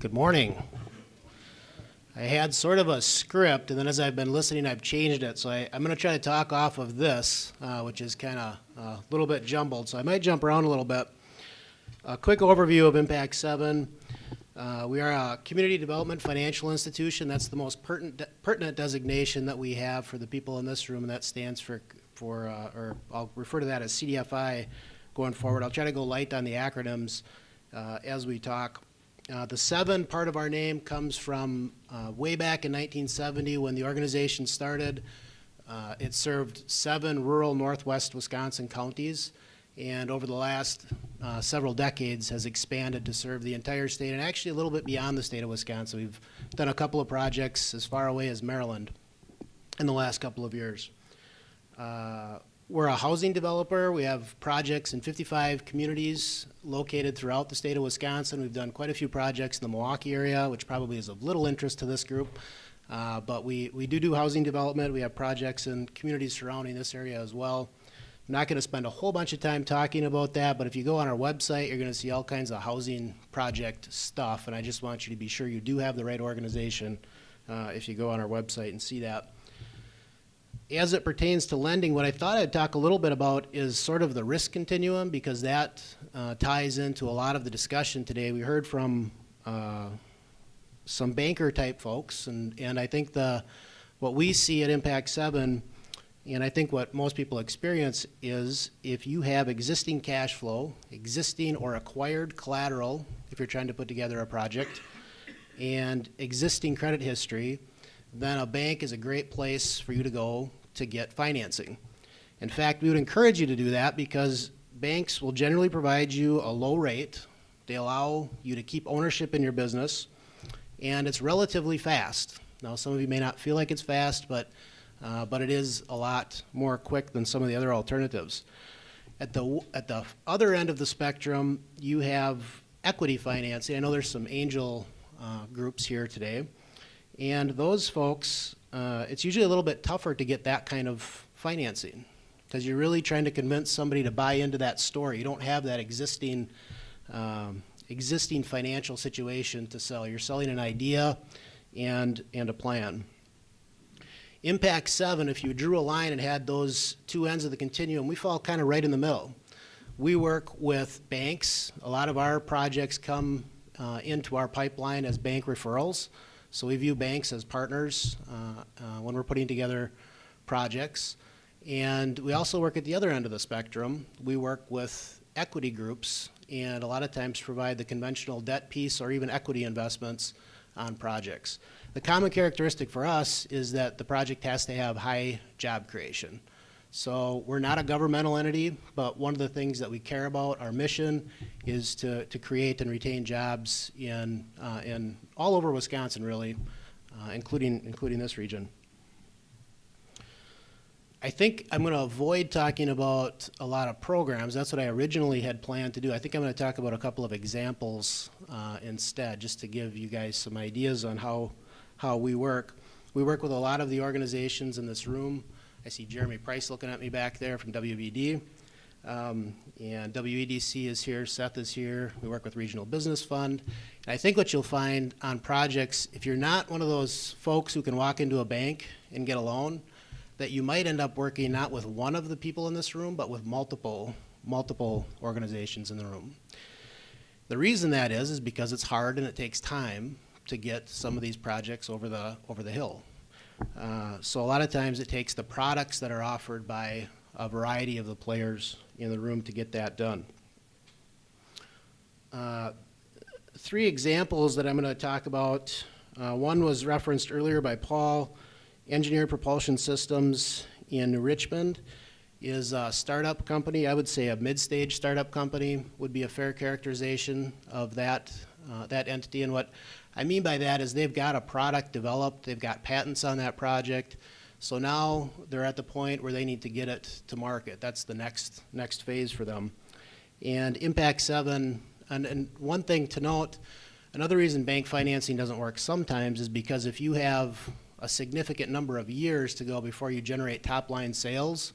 Good morning. I had sort of a script, and then as I've been listening, I've changed it. So I'm going to try to talk off of this, which is kind of a little bit jumbled. So I might jump around a little bit. A quick overview of Impact 7. We are a community development financial institution. That's the most pertinent designation that we have for the people in this room, and that stands for or I'll refer to that as CDFI going forward. I'll try to go light on the acronyms as we talk. The 7 part of our name comes from way back in 1970 when the organization started. It served 7 rural northwest Wisconsin counties, and over the last several decades has expanded to serve the entire state and actually a little bit beyond the state of Wisconsin. We've done a couple of projects as far away as Maryland in the last couple of years. We're a housing developer. We have projects in 55 communities located throughout the state of Wisconsin. We've done quite a few projects in the Milwaukee area, which probably is of little interest to this group. But we do housing development. We have projects in communities surrounding this area as well. I'm not going to spend a whole bunch of time talking about that, but if you go on our website, you're going to see all kinds of housing project stuff, and I just want you to be sure you do have the right organization if you go on our website and see that. As it pertains to lending, what I thought I'd talk a little bit about is sort of the risk continuum, because that ties into a lot of the discussion today. We heard from some banker type folks, and I think what we see at Impact 7, and I think what most people experience, is if you have existing cash flow, existing or acquired collateral, if you're trying to put together a project, and existing credit history, then a bank is a great place for you to go to get financing. In fact, we would encourage you to do that because banks will generally provide you a low rate. They allow you to keep ownership in your business, and it's relatively fast. Now, some of you may not feel like it's fast, but it is a lot more quick than some of the other alternatives. At the other end of the spectrum, you have equity financing. I know there's some angel groups here today. And those folks, it's usually a little bit tougher to get that kind of financing because you're really trying to convince somebody to buy into that story. You don't have that existing financial situation to sell. You're selling an idea and a plan. Impact 7, if you drew a line and had those two ends of the continuum, we fall kind of right in the middle. We work with banks. A lot of our projects come into our pipeline as bank referrals. So we view banks as partners when we're putting together projects. And we also work at the other end of the spectrum. We work with equity groups and a lot of times provide the conventional debt piece or even equity investments on projects. The common characteristic for us is that the project has to have high job creation. So we're not a governmental entity, but one of the things that we care about, our mission, is to create and retain jobs in all over Wisconsin, really, including this region. I think I'm going to avoid talking about a lot of programs. That's what I originally had planned to do. I think I'm going to talk about a couple of examples instead, just to give you guys some ideas on how we work. We work with a lot of the organizations in this room. I see Jeremy Price looking at me back there from WBD. And WEDC is here, Seth is here. We work with Regional Business Fund. And I think what you'll find on projects, if you're not one of those folks who can walk into a bank and get a loan, that you might end up working not with one of the people in this room, but with multiple organizations in the room. The reason that is because it's hard and it takes time to get some of these projects over the hill. So a lot of times it takes the products that are offered by a variety of the players in the room to get that done. 3 examples that I'm going to talk about. One was referenced earlier by Paul. Engineered Propulsion Systems in Richmond is a startup company. I would say a mid-stage startup company would be a fair characterization of that entity. And what I mean by that is they've got a product developed, they've got patents on that project, so now they're at the point where they need to get it to market. That's the next phase for them. And Impact 7, and one thing to note, another reason bank financing doesn't work sometimes is because if you have a significant number of years to go before you generate top line sales,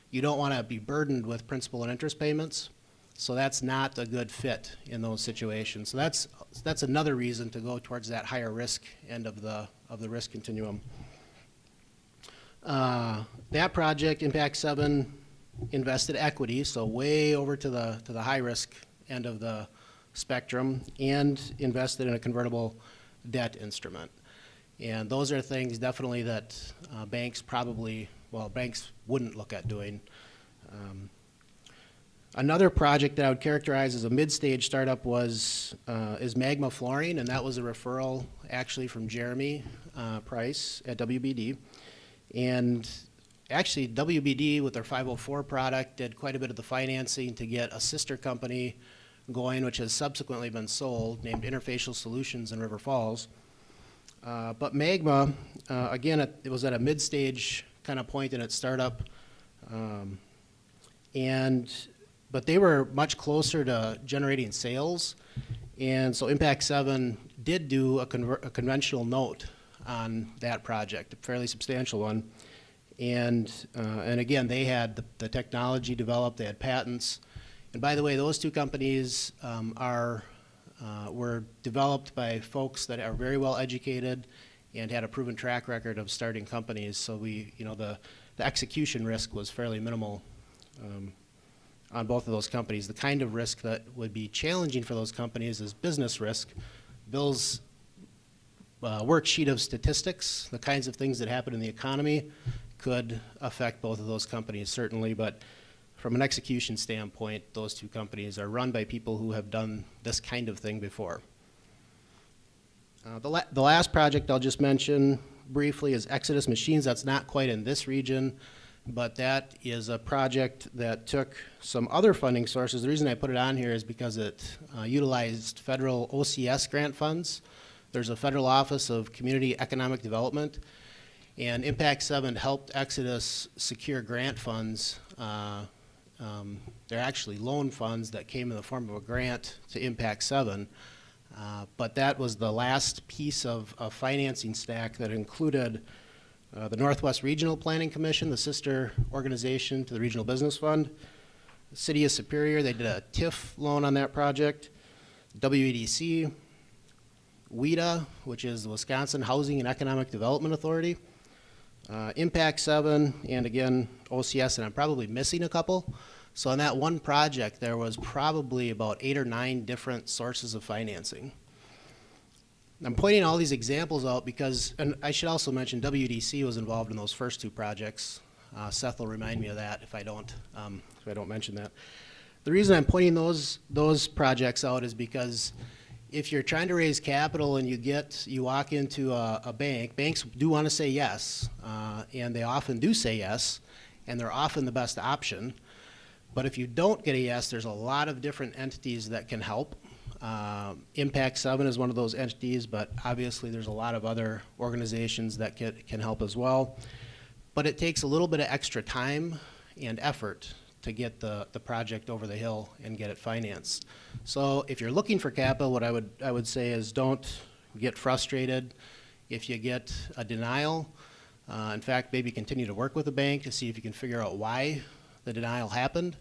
you don't want to be burdened with principal and interest payments. So that's not a good fit in those situations. So that's another reason to go towards that higher risk end of the risk continuum. That project, Impact 7, invested equity, so way over to the high risk end of the spectrum, and invested in a convertible debt instrument. And those are things definitely that banks wouldn't look at doing. Another project that I would characterize as a mid-stage startup is Magma Flooring, and that was a referral actually from Jeremy Price at WBD. And actually, WBD with their 504 product did quite a bit of the financing to get a sister company going, which has subsequently been sold, named Interfacial Solutions in River Falls. But Magma, again, it was at a mid-stage kind of point in its startup, but they were much closer to generating sales, and so Impact 7 did do a conventional note on that project, a fairly substantial one, and again, they had the technology developed, they had patents, and by the way, those two companies were developed by folks that are very well educated and had a proven track record of starting companies. So the execution risk was fairly minimal on both of those companies. The kind of risk that would be challenging for those companies is business risk. Bill's worksheet of statistics, the kinds of things that happen in the economy, could affect both of those companies certainly, but from an execution standpoint, those two companies are run by people who have done this kind of thing before. The last project I'll just mention briefly is Exodus Machines. That's not quite in this region, but that is a project that took some other funding sources. The reason I put it on here is because it utilized federal OCS grant funds. There's a federal Office of Community Economic Development, and Impact 7 helped Exodus secure grant funds. They're actually loan funds that came in the form of a grant to Impact 7. But that was the last piece of a financing stack that included the Northwest Regional Planning Commission, the sister organization to the Regional Business Fund, the City of Superior, they did a TIF loan on that project, WEDC, WEDA, which is the Wisconsin Housing and Economic Development Authority, Impact 7, and again, OCS, and I'm probably missing a couple. So on that one project, there was probably about 8 or 9 different sources of financing. I'm pointing all these examples out because, and I should also mention WDC was involved in those first 2 projects. Seth will remind me of that if I don't mention that. The reason I'm pointing those projects out is because if you're trying to raise capital and you walk into a bank, banks do want to say yes, and they often do say yes, and they're often the best option. But if you don't get a yes, there's a lot of different entities that can help. Impact 7 is one of those entities, but obviously there's a lot of other organizations that can help as well. But it takes a little bit of extra time and effort to get the project over the hill and get it financed. So if you're looking for capital, what I would say is don't get frustrated if you get a denial. In fact, maybe continue to work with the bank to see if you can figure out why the denial happened.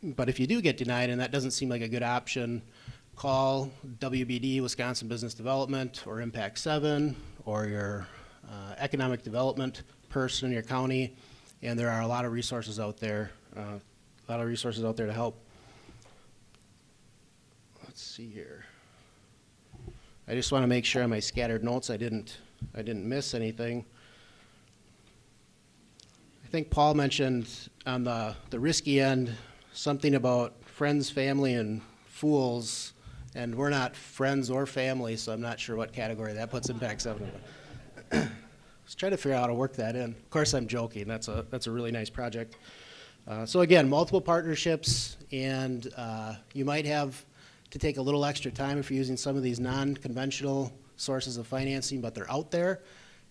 But if you do get denied and that doesn't seem like a good option, call WBD, Wisconsin Business Development, or Impact 7, or your economic development person in your county, and there are a lot of resources out there, to help. Let's see here. I just want to make sure on my scattered notes I didn't miss anything. I think Paul mentioned on the risky end something about friends, family, and fools, and we're not friends or family, so I'm not sure what category that puts Impact 7 in. Let's try to figure out how to work that in. Of course, I'm joking. That's a really nice project. So again, multiple partnerships, and you might have to take a little extra time if you're using some of these non-conventional sources of financing, but they're out there,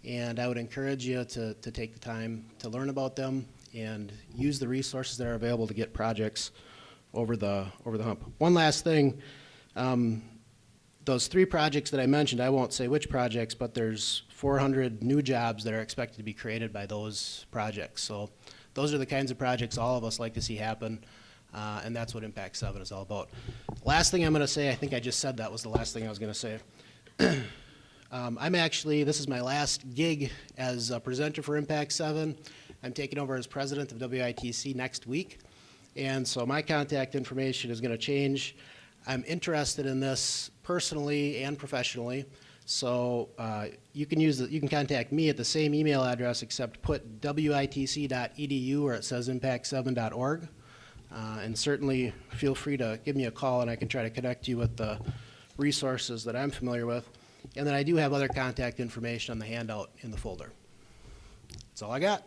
and I would encourage you to take the time to learn about them and use the resources that are available to get projects over the hump. One last thing, those 3 projects that I mentioned, I won't say which projects, but there's 400 new jobs that are expected to be created by those projects. So those are the kinds of projects all of us like to see happen. and that's what Impact 7 is all about. Last thing I'm going to say, I think I just said that was the last thing I was going to say. This is my last gig as a presenter for Impact 7. I'm taking over as president of WITC next week, and so my contact information is going to change. I'm interested in this personally and professionally, so you can contact me at the same email address, except put witc.edu where it says impact7.org, and certainly feel free to give me a call, and I can try to connect you with the resources that I'm familiar with. And then I do have other contact information on the handout in the folder. That's all I got.